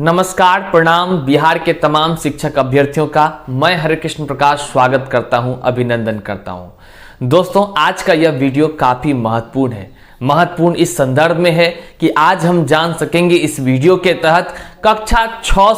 नमस्कार, प्रणाम बिहार के तमाम शिक्षक अभ्यर्थियों का मैं हरिकृष्ण प्रकाश स्वागत करता हूं, अभिनंदन करता हूं। दोस्तों, आज का यह वीडियो काफी महत्वपूर्ण है। महत्वपूर्ण इस संदर्भ में है कि आज हम जान सकेंगे इस वीडियो के तहत कक्षा 6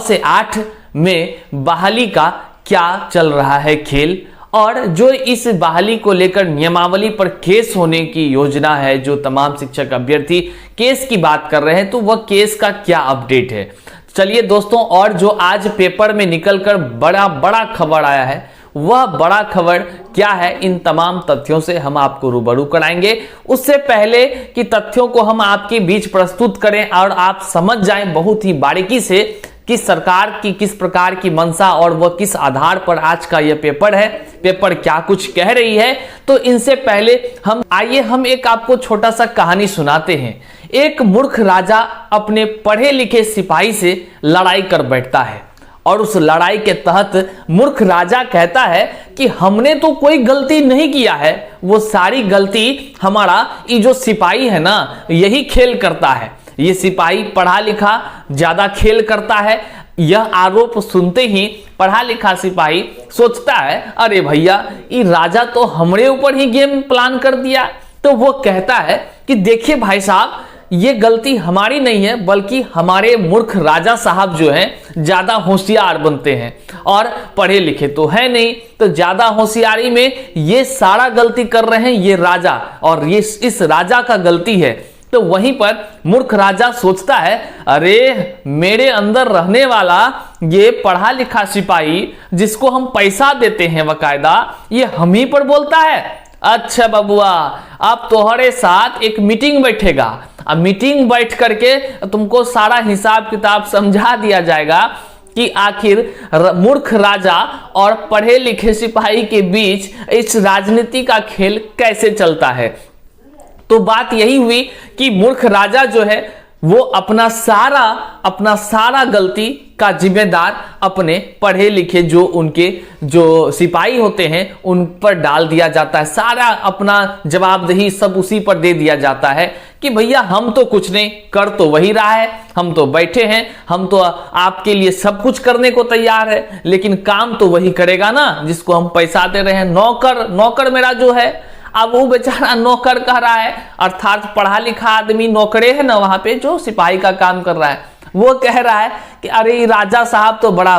से 8 में बहाली का क्या चल रहा है खेल, और जो इस बहाली को लेकर नियमावली पर केस होने की योजना है, जो तमाम शिक्षक अभ्यर्थी केस की बात कर रहे हैं, तो वह केस का क्या अपडेट है। चलिए दोस्तों, और जो आज पेपर में निकलकर बड़ा खबर आया है, वह बड़ा खबर क्या है, इन तमाम तथ्यों से हम आपको रूबरू कराएंगे। उससे पहले कि तथ्यों को हम आपके बीच प्रस्तुत करें और आप समझ जाएं बहुत ही बारीकी से कि सरकार की किस प्रकार की मंशा और वह किस आधार पर आज का यह पेपर है, पेपर क्या कुछ कह रही है, तो इनसे पहले हम एक आपको छोटा सा कहानी सुनाते हैं। एक मूर्ख राजा अपने पढ़े लिखे सिपाही से लड़ाई कर बैठता है और उस लड़ाई के तहत मूर्ख राजा कहता है कि हमने तो कोई गलती नहीं किया है, वो सारी गलती हमारा ये जो सिपाही है ना, यही खेल करता है। ये सिपाही पढ़ा लिखा ज्यादा खेल करता है। यह आरोप सुनते ही पढ़ा लिखा सिपाही सोचता है, अरे भैया, ये राजा तो हमारे ऊपर ही गेम प्लान कर दिया। तो वो कहता है कि देखिए भाई साहब, ये गलती हमारी नहीं है, बल्कि हमारे मूर्ख राजा साहब जो हैं ज्यादा होशियार बनते हैं और पढ़े लिखे तो है नहीं, तो ज्यादा होशियारी में ये सारा गलती कर रहे हैं ये राजा, और ये इस राजा का गलती है। तो वहीं पर मूर्ख राजा सोचता है, अरे मेरे अंदर रहने वाला ये पढ़ा लिखा सिपाही जिसको हम पैसा देते हैं बकायदा, ये हम ही पर बोलता है। अच्छा बबुआ, अब तुम्हारे साथ एक मीटिंग बैठेगा। अब मीटिंग बैठ करके तुमको सारा हिसाब किताब समझा दिया जाएगा कि आखिर मूर्ख राजा और पढ़े लिखे सिपाही के बीच इस राजनीति का खेल कैसे चलता है। तो बात यही हुई कि मूर्ख राजा जो है वो अपना सारा गलती का जिम्मेदार अपने पढ़े लिखे जो सिपाही होते हैं उन पर डाल दिया जाता है। सारा अपना जवाबदेही सब उसी पर दे दिया जाता है कि भैया हम तो कुछ नहीं, कर तो वही रहा है, हम तो बैठे हैं, हम तो आपके लिए सब कुछ करने को तैयार है, लेकिन काम तो वही करेगा ना जिसको हम पैसा दे रहे हैं। नौकर मेरा जो है, अब वो बेचारा नौकर कह रहा है, अर्थात पढ़ा लिखा आदमी नौकरे है ना वहां पे जो सिपाही का काम कर रहा है, वो कह रहा है कि अरे राजा साहब तो बड़ा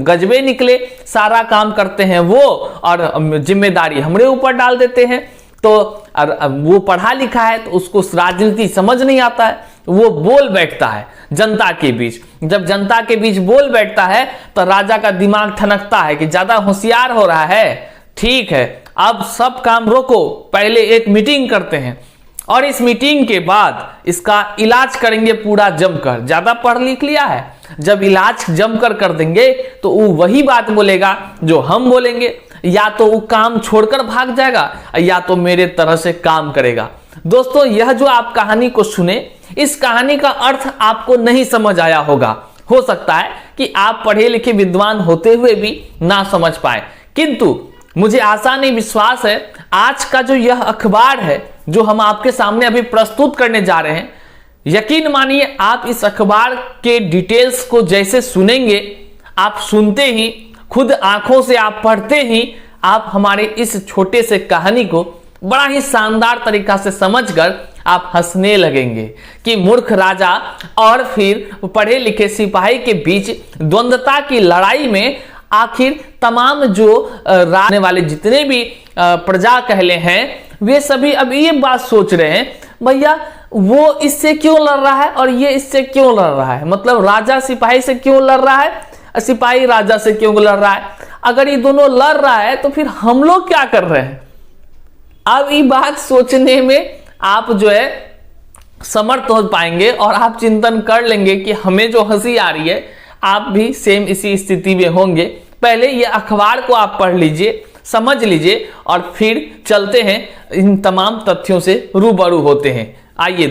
गजबे निकले, सारा काम करते हैं वो और जिम्मेदारी हमरे ऊपर डाल देते हैं। तो वो पढ़ा लिखा है तो उसको राजनीति समझ नहीं आता है, वो बोल बैठता है जनता के बीच। जब जनता के बीच बोल बैठता है तो राजा का दिमाग ठनकता है कि ज्यादा होशियार हो रहा है, ठीक है, अब सब काम रोको, पहले एक मीटिंग करते हैं और इस मीटिंग के बाद इसका इलाज करेंगे पूरा जमकर। ज्यादा पढ़ लिख लिया है, जब इलाज जमकर कर देंगे तो वो वही बात बोलेगा जो हम बोलेंगे, या तो वो काम छोड़कर भाग जाएगा या तो मेरे तरह से काम करेगा। दोस्तों, यह जो आप कहानी को सुने, इस कहानी का अर्थ आपको नहीं समझ आया होगा। हो सकता है कि आप पढ़े लिखे विद्वान होते हुए भी ना समझ पाए, किंतु मुझे आशा नहीं विश्वास है आज का जो यह अखबार है जो हम आपके सामने अभी प्रस्तुत करने जा रहे हैं, यकीन मानिए आप इस अखबार के डिटेल्स को जैसे सुनेंगे, आप सुनते ही खुद आंखों से आप पढ़ते ही आप हमारे इस छोटे से कहानी को बड़ा ही शानदार तरीका से समझकर आप हंसने लगेंगे कि मूर्ख राजा और फिर पढ़े लिखे सिपाही के बीच द्वंद्वता की लड़ाई में आखिर तमाम जो राजने वाले जितने भी प्रजा कहले हैं, वे सभी अब ये बात सोच रहे हैं, भैया वो इससे क्यों लड़ रहा है और ये इससे क्यों लड़ रहा है, मतलब राजा सिपाही से क्यों लड़ रहा है, सिपाही राजा से क्यों लड़ रहा है। अगर ये दोनों लड़ रहा है तो फिर हम लोग क्या कर रहे हैं। अब ये बात सोचने में आप जो है समर्थ हो पाएंगे और आप चिंतन कर लेंगे कि हमें जो हंसी आ रही है आप भी सेम इसी स्थिति में होंगे। पहले ये अखबार को आप पढ़ लीजिए, समझ लीजिए, और फिर चलते हैं इन तमाम तथ्यों से रूबरू होते हैं। आइए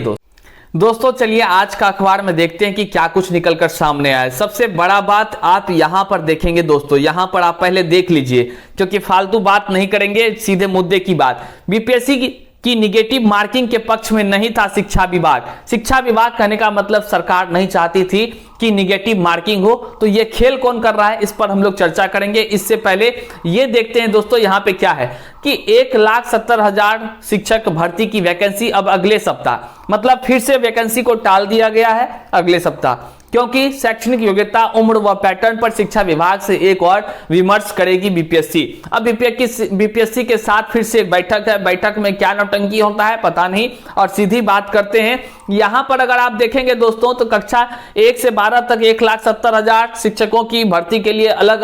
दोस्तों, चलिए आज का अखबार में देखते हैं कि क्या कुछ निकलकर सामने आया। सबसे बड़ा बात आप यहां पर देखेंगे दोस्तों, यहां पर आप पहले देख लीजिए, क्योंकि फालतू बात नहीं करेंगे, सीधे मुद्दे की बात। बीपीएससी की कि निगेटिव मार्किंग के पक्ष में नहीं था शिक्षा विभाग। शिक्षा विभाग कहने का मतलब सरकार नहीं चाहती थी कि निगेटिव मार्किंग हो। तो ये खेल कौन कर रहा है, इस पर हम लोग चर्चा करेंगे। इससे पहले ये देखते हैं दोस्तों यहाँ पे क्या है कि 1,70,000 शिक्षक भर्ती की वैकेंसी अब अगले सप्ताह, मतलब फिर से वैकेंसी को टाल दिया गया है अगले सप्ताह, क्योंकि शैक्षणिक योग्यता, उम्र व पैटर्न पर शिक्षा विभाग से एक और विमर्श करेगी बीपीएससी। अब बीपीएससी के साथ फिर से एक बैठक है, बैठक में क्या नौटंकी होता है पता नहीं। और सीधी बात करते हैं, यहां पर अगर आप देखेंगे दोस्तों तो कक्षा 1 से 12 तक 1,70,000 शिक्षकों की भर्ती के लिए अलग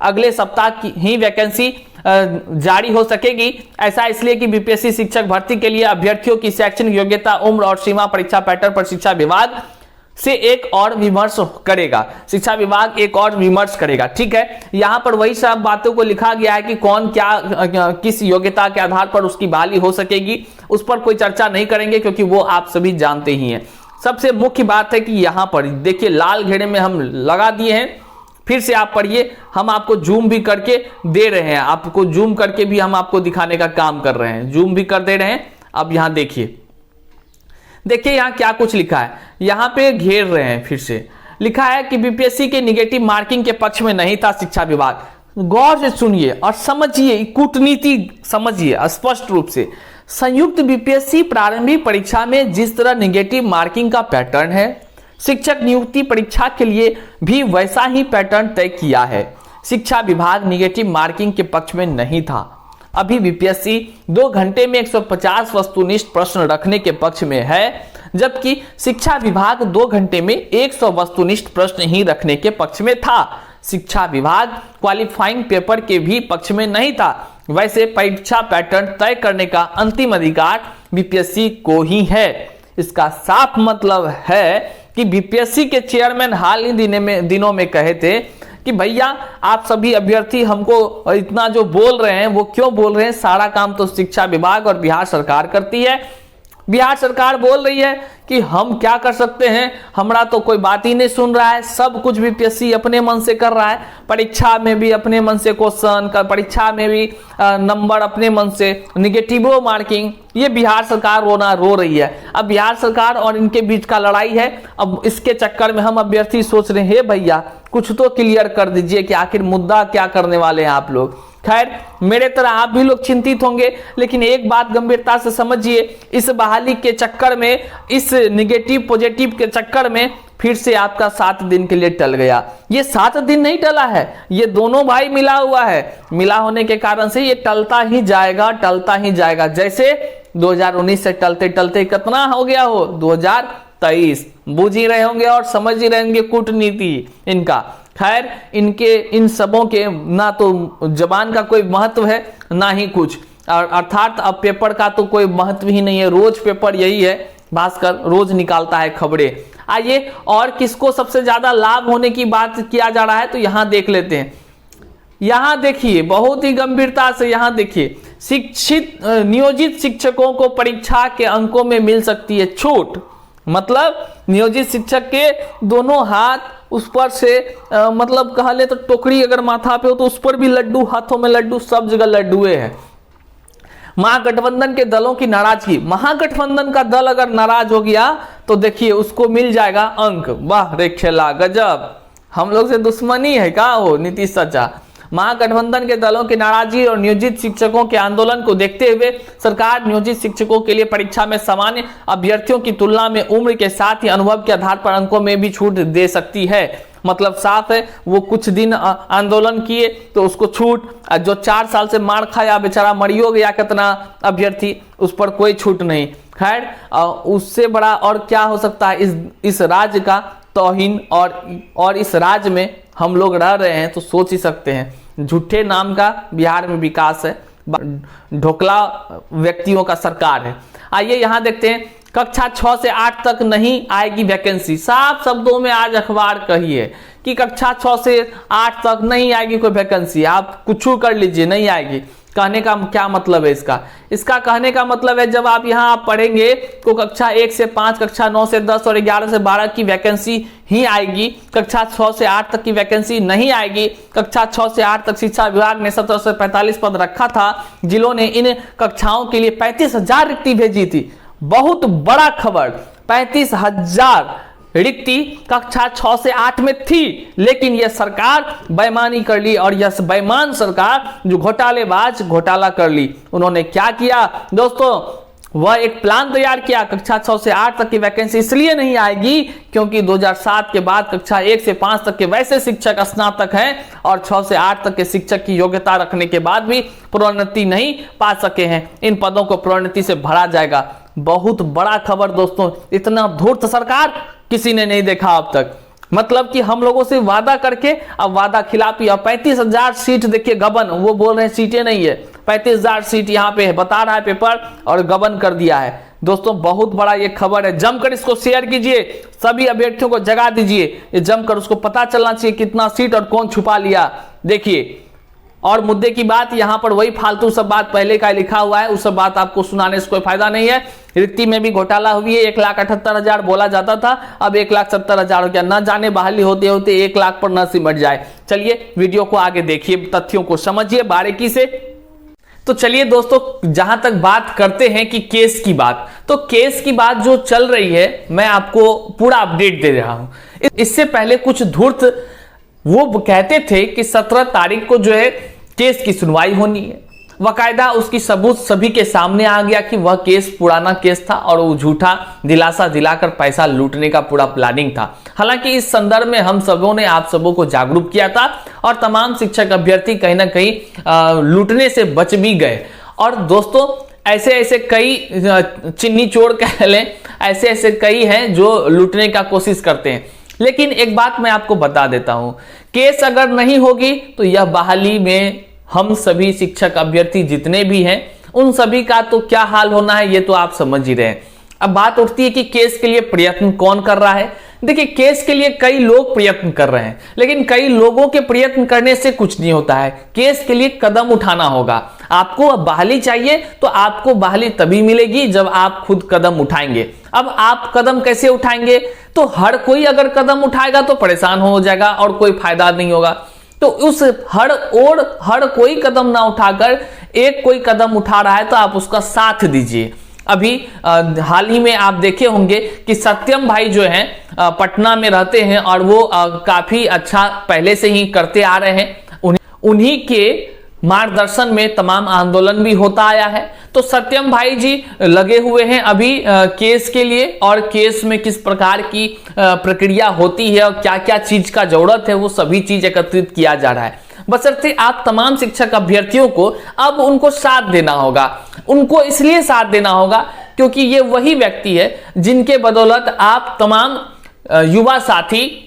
अगले सप्ताह की ही वैकेंसी जारी हो सकेगी। ऐसा इसलिए कि बीपीएससी शिक्षक भर्ती के लिए अभ्यर्थियों की शैक्षणिक योग्यता, उम्र और सीमा परीक्षा पैटर्न पर शिक्षा विभाग से एक और विमर्श करेगा। शिक्षा विभाग एक और विमर्श करेगा, ठीक है। यहां पर वही सब बातों को लिखा गया है कि कौन क्या किस योग्यता के आधार पर उसकी बहाली हो सकेगी, उस पर कोई चर्चा नहीं करेंगे क्योंकि वो आप सभी जानते ही हैं। सबसे मुख्य बात है कि यहां पर देखिए लाल घेरे में हम लगा दिए हैं, फिर से आप पढ़िए, हम आपको जूम भी करके दे रहे हैं, आपको जूम करके भी हम आपको दिखाने का काम कर रहे हैं, जूम भी कर दे रहे हैं। अब यहां देखिए यहां क्या कुछ लिखा है, यहां पे घेर रहे हैं, फिर से लिखा है कि बीपीएससी के निगेटिव मार्किंग के पक्ष में नहीं था शिक्षा विभाग। गौर से सुनिए और समझिए, कूटनीति समझिए स्पष्ट रूप से। संयुक्त बीपीएससी प्रारंभिक परीक्षा में जिस तरह निगेटिव मार्किंग का पैटर्न है, शिक्षक नियुक्ति परीक्षा के लिए भी वैसा ही पैटर्न तय किया है। शिक्षा विभाग निगेटिव मार्किंग के पक्ष में नहीं था। अभी बीपीएससी 2 घंटे में 150 वस्तुनिष्ठ प्रश्न रखने के पक्ष में है, जबकि शिक्षा विभाग 2 घंटे में 100 वस्तुनिष्ठ प्रश्न ही रखने के पक्ष में था। शिक्षा विभाग क्वालिफाइंग पेपर के भी पक्ष में नहीं था। वैसे परीक्षा पैटर्न तय करने का अंतिम अधिकार बीपीएससी को ही है। इसका साफ मतलब है कि बीपीएससी के चेयरमैन हाल ही दिनों में कहे थे कि भैया आप सभी अभ्यर्थी हमको इतना जो बोल रहे हैं वो क्यों बोल रहे हैं, सारा काम तो शिक्षा विभाग और बिहार सरकार करती है। बिहार सरकार बोल रही है कि हम क्या कर सकते हैं, हमारा तो कोई बात ही नहीं सुन रहा है, सब कुछ बीपीएससी अपने मन से कर रहा है, परीक्षा में भी अपने मन से क्वेश्चन, परीक्षा में भी नंबर अपने मन से, निगेटिव मार्किंग, ये बिहार सरकार रो रही है। अब बिहार सरकार और इनके बीच का लड़ाई है। अब इसके चक्कर में हम अभ्यर्थी सोच रहे हैं भैया कुछ तो क्लियर कर दीजिए कि आखिर मुद्दा क्या करने वाले हैं आप लोग। खैर मेरे तरह आप भी लोग चिंतित होंगे, लेकिन एक बात गंभीरता से समझिए, इस बहाली के चक्कर में, इस निगेटिव पॉजिटिव के चक्कर में फिर से आपका 7 दिन के लिए टल गया। ये 7 दिन नहीं टला है, ये दोनों भाई मिला हुआ है, मिला होने के कारण से ये टलता ही जाएगा। जैसे 2019 से टलते टलते कितना हो गया हो 2023, बूझ ही रहे होंगे और समझ ही रहे होंगे कूटनीति इनका। खैर इनके इन सबों के ना तो जबान का कोई महत्व है ना ही कुछ, और अर्थात अब पेपर का तो कोई महत्व ही नहीं है। रोज पेपर यही है, भास्कर रोज निकालता है खबरें। आइए और किसको सबसे ज्यादा लाभ होने की बात किया जा रहा है तो यहां देख लेते हैं। यहां देखिए बहुत ही गंभीरता से, यहां देखिए नियोजित शिक्षकों को परीक्षा के अंकों में मिल सकती है छूट। मतलब नियोजित शिक्षक के दोनों हाथ उस पर से मतलब कहा ले तो टोकरी अगर माथा पे हो तो उस पर भी लड्डू, हाथों में लड्डू, सब जगह लड्डुए हैं। महागठबंधन के दलों की नाराजगी, महागठबंधन का दल अगर नाराज हो गया तो देखिए उसको मिल जाएगा अंक। वाह रे खेला गजब, हम लोग से दुश्मनी है का हो नीतीश चाचा। महागठबंधन के दलों की नाराजगी और नियोजित शिक्षकों के आंदोलन को देखते हुए सरकार नियोजित शिक्षकों के लिए परीक्षा में सामान्य अभ्यर्थियों की तुलना में उम्र के साथ ही अनुभव के आधार पर अंकों में भी छूट दे सकती है। मतलब साफ है, वो कुछ दिन आंदोलन किए तो उसको छूट, जो 4 साल से मार खाया बेचारा मरियो गया कितना अभ्यर्थी, उस पर कोई छूट नहीं। खैर उससे बड़ा और क्या हो सकता है इस राज्य का तौहीन, और इस राज्य में हम लोग रह रहे हैं तो सोच ही सकते हैं। झूठे नाम का बिहार में विकास है, ढोकला व्यक्तियों का सरकार है। आइए यहां देखते हैं, कक्षा 6 से 8 तक नहीं आएगी वैकेंसी। साफ शब्दों में आज अखबार कही है कि कक्षा 6 से 8 तक नहीं आएगी कोई वैकेंसी, आप कुछ कर लीजिए नहीं आएगी। कहने का क्या मतलब है इसका कहने का मतलब है जब आप यहाँ आप पढ़ेंगे तो कक्षा 1 से 5, कक्षा 9 से 10 और 11 से 12 की वैकेंसी ही आएगी। कक्षा 6 से 8 तक की वैकेंसी नहीं आएगी। कक्षा 6 से 8 तक शिक्षा विभाग ने 1745 पद रखा था, जिन्होंने इन कक्षाओं के लिए 35,000 रिक्ति भेजी थी। बहुत बड़ा खबर, 35,000 रिक्ति कक्षा 6 से 8 में थी, लेकिन यह सरकार बेईमानी कर ली और यह बेईमान सरकार जो घोटालेबाज घोटाला कर ली। उन्होंने क्या किया दोस्तों, वह एक प्लान तैयार किया। कक्षा 6 से 8 तक की वैकेंसी इसलिए नहीं आएगी क्योंकि 2007 के बाद कक्षा 1 से 5 तक के वैसे शिक्षक स्नातक हैं और 6 से 8 तक के शिक्षक की योग्यता रखने के बाद भी प्रोन्नति नहीं पा सके हैं। इन पदों को प्रोन्नति से भरा जाएगा। बहुत बड़ा खबर दोस्तों, इतना धूर्त सरकार किसी ने नहीं देखा अब तक। मतलब कि हम लोगों से वादा करके अब वादा खिलाफी। अब 35,000 सीट देखिए गबन, वो बोल रहे हैं सीटें नहीं है, 35,000 सीट यहाँ पे है, बता रहा है पेपर, और गबन कर दिया है। दोस्तों बहुत बड़ा ये खबर है, जमकर इसको शेयर कीजिए, सभी अभ्यर्थियों को जगा दीजिए, ये जमकर उसको पता चलना चाहिए कितना सीट और कौन छुपा लिया। देखिए, और मुद्दे की बात यहाँ पर वही फालतू सब बात पहले का लिखा हुआ है, उस सब बात आपको सुनाने से कोई फायदा नहीं है। रिक्ति में भी घोटाला हुई है, 1,78,000 बोला जाता था, अब 1,70,000 हो गया। न जाने बहाली होते होते 1 लाख पर न सिमट जाए। चलिए वीडियो को आगे देखिए, तथ्यों को समझिए बारीकी से। तो चलिए दोस्तों, जहां तक बात करते हैं कि केस की बात, तो केस की बात जो चल रही है मैं आपको पूरा अपडेट दे रहा हूं। इससे पहले कुछ धूर्त वो कहते थे कि 17 तारीख को जो है केस की सुनवाई होनी है। वकायदा उसकी सबूत सभी के सामने आ गया कि वह केस पुराना केस था और वो झूठा दिलासा दिलाकर पैसा लूटने का पूरा प्लानिंग था। हालांकि इस संदर्भ में हम सबों ने आप सबों को जागरूक किया था और तमाम शिक्षक अभ्यर्थी कहीं ना कहीं लूटने से बच भी गए। और दोस्तों ऐसे ऐसे कई चिन्नी चोर कह लें, ऐसे ऐसे कई हैं जो लूटने का कोशिश करते हैं। लेकिन एक बात मैं आपको बता देता हूं, केस अगर नहीं होगी तो यह बहाली में हम सभी शिक्षक अभ्यर्थी जितने भी हैं उन सभी का तो क्या हाल होना है ये तो आप समझ ही रहे हैं। अब बात उठती है कि केस के लिए प्रयत्न कौन कर रहा है। देखिए, केस के लिए कई लोग प्रयत्न कर रहे हैं, लेकिन कई लोगों के प्रयत्न करने से कुछ नहीं होता है। केस के लिए कदम उठाना होगा। आपको अब बहाली चाहिए तो आपको बहाली तभी मिलेगी जब आप खुद कदम उठाएंगे। अब आप कदम कैसे उठाएंगे? तो हर कोई अगर कदम उठाएगा तो परेशान हो जाएगा और कोई फायदा नहीं होगा। तो उस हर कोई कदम ना उठाकर एक कोई कदम उठा रहा है तो आप उसका साथ दीजिए। अभी हाल ही में आप देखे होंगे कि सत्यम भाई जो हैं पटना में रहते हैं और वो काफी अच्छा पहले से ही करते आ रहे हैं। उन्हीं के मार्गदर्शन में तमाम आंदोलन भी होता आया है। तो सत्यम भाई जी लगे हुए हैं अभी केस के लिए, और केस में किस प्रकार की प्रक्रिया होती है और क्या क्या चीज का जरूरत है वो सभी चीज एकत्रित किया जा रहा है। बशर्ते आप तमाम शिक्षक अभ्यर्थियों को अब उनको साथ देना होगा। उनको इसलिए साथ देना होगा क्योंकि ये वही व्यक्ति है जिनके बदौलत आप तमाम युवा साथी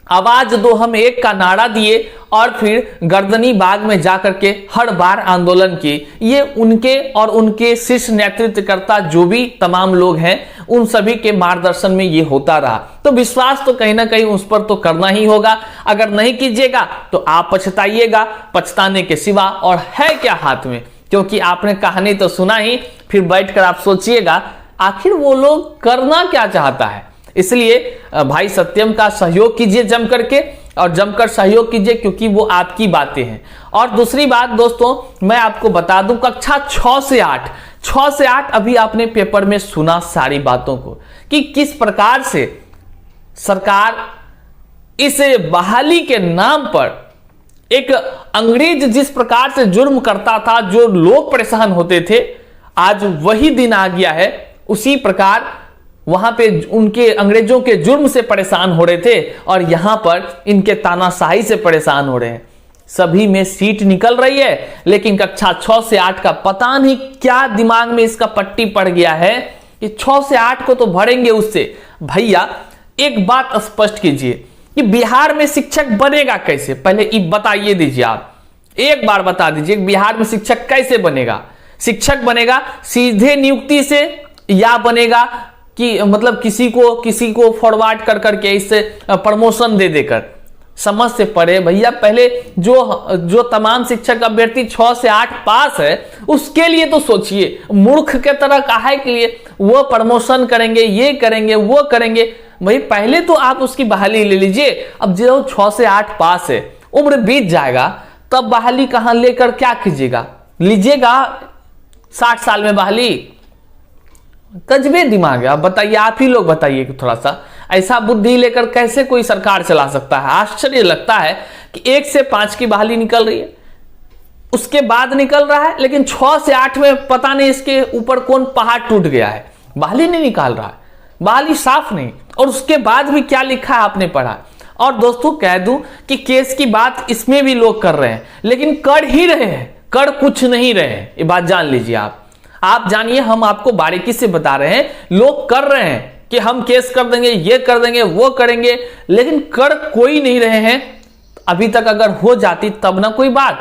आवाज दो हम एक का नारा दिए और फिर गर्दनी बाग में जाकर के हर बार आंदोलन किए। ये उनके और उनके शीर्ष नेतृत्वकर्ता जो भी तमाम लोग हैं उन सभी के मार्गदर्शन में ये होता रहा। तो विश्वास तो कहीं ना कहीं उस पर तो करना ही होगा। अगर नहीं कीजिएगा तो आप पछताइएगा, पछताने के सिवा और है क्या हाथ में। क्योंकि आपने कहानी तो सुना ही, फिर बैठकर आप सोचिएगा आखिर वो लोग करना क्या चाहता है। इसलिए भाई सत्यम का सहयोग कीजिए जम करके, और जमकर सहयोग कीजिए क्योंकि वो आपकी बातें हैं। और दूसरी बात दोस्तों मैं आपको बता दूं, कक्षा 6 से 8 अभी आपने पेपर में सुना सारी बातों को कि किस प्रकार से सरकार इस बहाली के नाम पर एक अंग्रेज जिस प्रकार से जुर्म करता था, जो लोग परेशान होते थे, आज वही दिन आ गया है। उसी प्रकार वहां पे उनके अंग्रेजों के जुर्म से परेशान हो रहे थे और यहां पर इनके तानाशाही से परेशान हो रहे हैं। सभी में सीट निकल रही है, लेकिन कक्षा 6 से 8 का पता नहीं क्या दिमाग में इसका पट्टी पड़ गया है कि 6 से 8 को तो भरेंगे उससे। भैया एक बात स्पष्ट कीजिए कि बिहार में शिक्षक बनेगा कैसे, पहले ये बताइए दीजिए। आप एक बार बता दीजिए बिहार में शिक्षक कैसे बनेगा। शिक्षक बनेगा सीधे नियुक्ति से या बनेगा कि मतलब किसी को फॉरवर्ड कर करके इससे प्रमोशन दे देकर। समझ से परे भैया। पहले जो तमाम शिक्षक अभ्यर्थी 6 से 8 पास है उसके लिए तो सोचिए। मूर्ख के तरह काहे के लिए वो प्रमोशन करेंगे, ये करेंगे, वो करेंगे। भाई पहले तो आप उसकी बहाली ले लीजिए। अब जो 6 से 8 पास है, उम्र बीत जाएगा तब बहाली कहां लेकर क्या कीजिएगा? लीजिएगा 60 साल में बहाली? गजबे दिमाग है। अब बताइए, आप ही लोग बताइए कि थोड़ा सा ऐसा बुद्धि लेकर कैसे कोई सरकार चला सकता है? आश्चर्य लगता है कि 1 से 5 की बहाली निकल रही है, उसके बाद निकल रहा है, लेकिन 6 से 8 में पता नहीं इसके ऊपर कौन पहाड़ टूट गया है, बहाली नहीं निकाल रहा है, बहाली साफ नहीं। और उसके बाद भी क्या लिखा है आपने पढ़ा। और दोस्तों कह दूं कि केस की बात इसमें भी लोग कर रहे हैं, लेकिन कर ही रहे हैं, कर कुछ नहीं रहे हैं। ये बात जान लीजिए। आप जानिए, हम आपको बारीकी से बता रहे हैं। लोग कर रहे हैं कि हम केस कर देंगे, ये कर देंगे, वो करेंगे, लेकिन कर कोई नहीं रहे हैं अभी तक। अगर हो जाती तब ना कोई बात।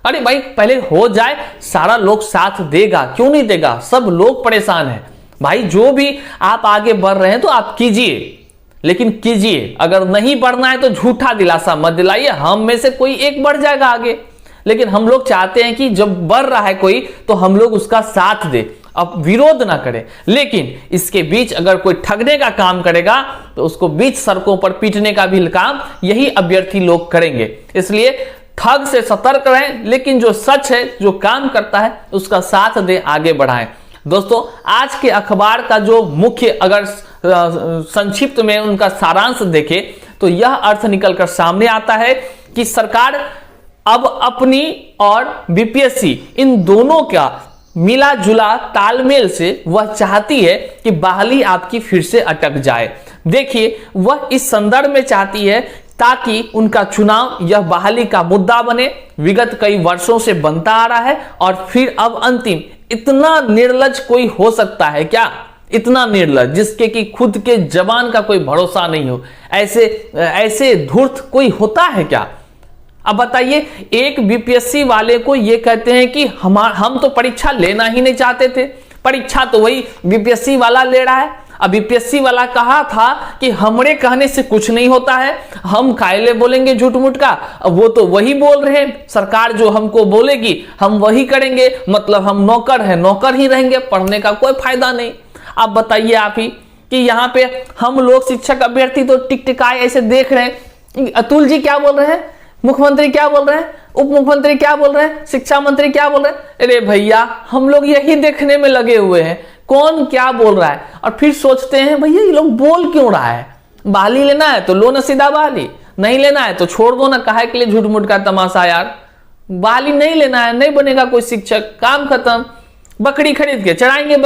अरे भाई पहले हो जाए, सारा लोग साथ देगा, क्यों नहीं देगा? सब लोग परेशान हैं भाई। जो भी आप आगे बढ़ रहे हैं तो आप कीजिए, लेकिन कीजिए। अगर नहीं बढ़ना है तो झूठा दिलासा मत दिलाइए। हम में से कोई एक बढ़ जाएगा आगे, लेकिन हम लोग चाहते हैं कि जब बढ़ रहा है कोई तो हम लोग उसका साथ दे, अब विरोध ना करें। लेकिन इसके बीच अगर कोई ठगने का काम करेगा तो उसको बीच सड़कों पर पीटने का भी काम यही अभ्यर्थी लोग करेंगे। इसलिए ठग से सतर्क रहें, लेकिन जो सच है, जो काम करता है, उसका साथ दे, आगे बढ़ाएं। दोस्तों आज के अखबार का जो मुख्य, अगर संक्षिप्त में उनका सारांश देखें तो यह अर्थ निकलकर सामने आता है कि सरकार अब अपनी और बीपीएससी इन दोनों का मिला जुला तालमेल से वह चाहती है कि बहाली आपकी फिर से अटक जाए। देखिए, वह इस संदर्भ में चाहती है ताकि उनका चुनाव यह बहाली का मुद्दा बने। विगत कई वर्षों से बनता आ रहा है और फिर अब अंतिम। इतना निर्लज कोई हो सकता है क्या? इतना निर्लज जिसके कि खुद के जवान का कोई भरोसा नहीं हो, ऐसे धूर्त कोई होता है क्या? अब बताइए, एक बीपीएससी वाले को ये कहते हैं कि हम तो परीक्षा लेना ही नहीं चाहते थे, परीक्षा तो वही बीपीएससी वाला ले रहा है। अब बीपीएससी वाला कहा था कि हमरे कहने से कुछ नहीं होता है, हम कायले बोलेंगे झूठ मूठ का। अब वो तो वही बोल रहे हैं, सरकार जो हमको बोलेगी हम वही करेंगे, मतलब हम नौकर हैं, नौकर ही रहेंगे, पढ़ने का कोई फायदा नहीं। अब बताइए आप ही कि यहाँ पे हम लोग शिक्षक अभ्यर्थी तो टिकटिकाए ऐसे देख रहे हैं। अतुल जी क्या बोल रहे हैं, मुख्यमंत्री क्या बोल रहे हैं, उप मुख्यमंत्री क्या बोल रहे हैं, शिक्षा मंत्री क्या बोल रहे हैं। अरे भैया हम लोग यही देखने में लगे हुए हैं कौन क्या बोल रहा है, और फिर सोचते हैं भैया ये लोग बोल क्यों रहा है। बहाली लेना है तो लो ना सीधा बहाली, नहीं लेना है तो छोड़ दो ना, काहे के लिए झूठ मूठ का तमाशा यार। बहाली नहीं लेना है, नहीं बनेगा कोई शिक्षक, काम खत्म। बकरी खरीद के चढ़ाएंगे,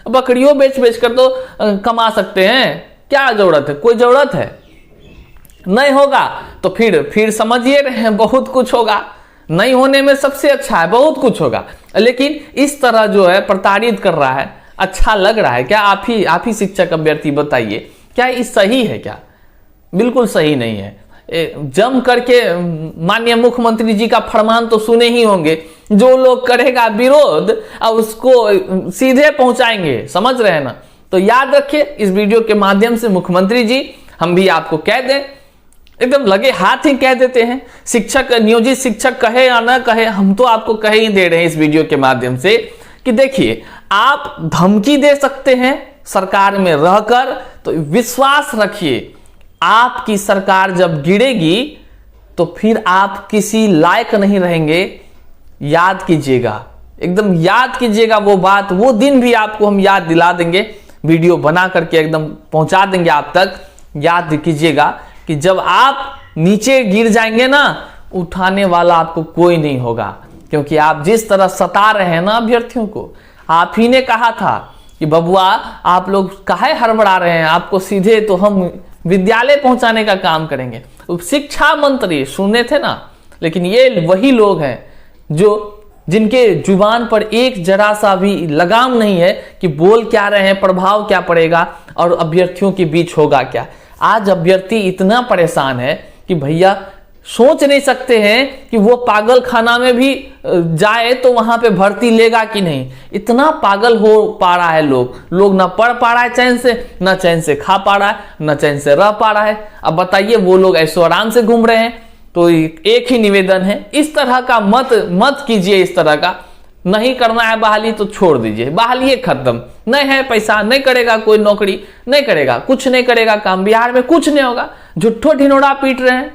बकरियों बेच बेच कर तो कमा सकते हैं, क्या जरूरत है? कोई जरूरत है? नहीं होगा तो फिर समझिए रहे हैं बहुत कुछ होगा। नहीं होने में सबसे अच्छा है, बहुत कुछ होगा। लेकिन इस तरह जो है प्रताड़ित कर रहा है, अच्छा लग रहा है क्या? आप ही शिक्षक अभ्यर्थी बताइए, क्या ये सही है क्या? बिल्कुल सही नहीं है। जम करके माननीय मुख्यमंत्री जी का फरमान तो सुने ही होंगे, जो लोग करेगा विरोध और उसको सीधे पहुंचाएंगे, समझ रहे हैं ना? तो याद रखिए इस वीडियो के माध्यम से मुख्यमंत्री जी, हम भी आपको कह दें, एकदम लगे हाथ ही कह देते हैं। शिक्षक, नियोजित शिक्षक कहे या ना कहे, हम तो आपको कह ही दे रहे हैं इस वीडियो के माध्यम से कि देखिए, आप धमकी दे सकते हैं सरकार में रहकर, तो विश्वास रखिए आपकी सरकार जब गिरेगी तो फिर आप किसी लायक नहीं रहेंगे। याद कीजिएगा, एकदम याद कीजिएगा वो बात, वो दिन भी आपको हम याद दिला देंगे, वीडियो बना करके एकदम पहुंचा देंगे आप तक। याद कीजिएगा कि जब आप नीचे गिर जाएंगे ना, उठाने वाला आपको कोई नहीं होगा, क्योंकि आप जिस तरह सता रहे हैं ना अभ्यर्थियों को। आप ही ने कहा था कि बबुआ आप लोग काहे हड़बड़ा रहे हैं, आपको सीधे तो हम विद्यालय पहुंचाने का काम करेंगे। शिक्षा मंत्री सुने थे ना, लेकिन ये वही लोग हैं जिनके जुबान पर एक जरा सा भी लगाम नहीं है कि बोल क्या रहे हैं, प्रभाव क्या पड़ेगा और अभ्यर्थियों के बीच होगा क्या। आज अभ्यर्थी इतना परेशान है कि भैया सोच नहीं सकते हैं कि वो पागल खाना में भी जाए तो वहां पे भर्ती लेगा कि नहीं। इतना पागल हो पा रहा है लोग ना पढ़ पा रहा है चैन से, ना चैन से खा पा रहा है, ना चैन से रह पा रहा है। अब बताइए वो लोग ऐसो आराम से घूम रहे हैं। तो एक ही निवेदन है, इस तरह का मत कीजिए। इस तरह का नहीं करना है बहाली तो छोड़ दीजिए, बहाली खत्म। नहीं है पैसा, नहीं करेगा कोई नौकरी, नहीं करेगा, कुछ नहीं करेगा काम, बिहार में कुछ नहीं होगा, झुट्ठो ढिनोड़ा पीट रहे हैं।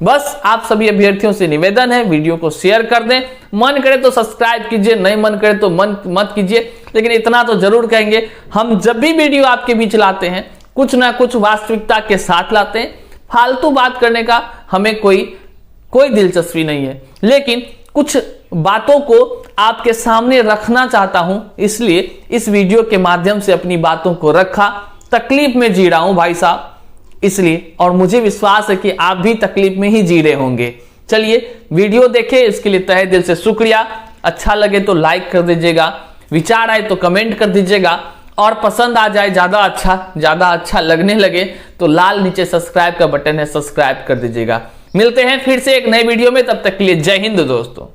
बस आप सभी अभ्यर्थियों से निवेदन है, वीडियो को शेयर कर दें। मन करे तो सब्सक्राइब कीजिए, नहीं मन करे तो मन मत कीजिए। लेकिन इतना तो जरूर कहेंगे, हम जब भी वीडियो आपके बीच लाते हैं कुछ ना कुछ वास्तविकता के साथ लाते हैं। फालतू बात करने का हमें कोई दिलचस्पी नहीं है, लेकिन कुछ बातों को आपके सामने रखना चाहता हूं, इसलिए इस वीडियो के माध्यम से अपनी बातों को रखा। तकलीफ में जी रहा हूं भाई साहब, इसलिए, और मुझे विश्वास है कि आप भी तकलीफ में ही जी रहे होंगे। चलिए वीडियो देखें, इसके लिए तहे दिल से शुक्रिया। अच्छा लगे तो लाइक कर दीजिएगा, विचार आए तो कमेंट कर दीजिएगा, और पसंद आ जाए, ज्यादा अच्छा लगने लगे तो लाल नीचे सब्सक्राइब का बटन है, सब्सक्राइब कर दीजिएगा। मिलते हैं फिर से एक नए वीडियो में, तब तक के लिए जय हिंद दोस्तों।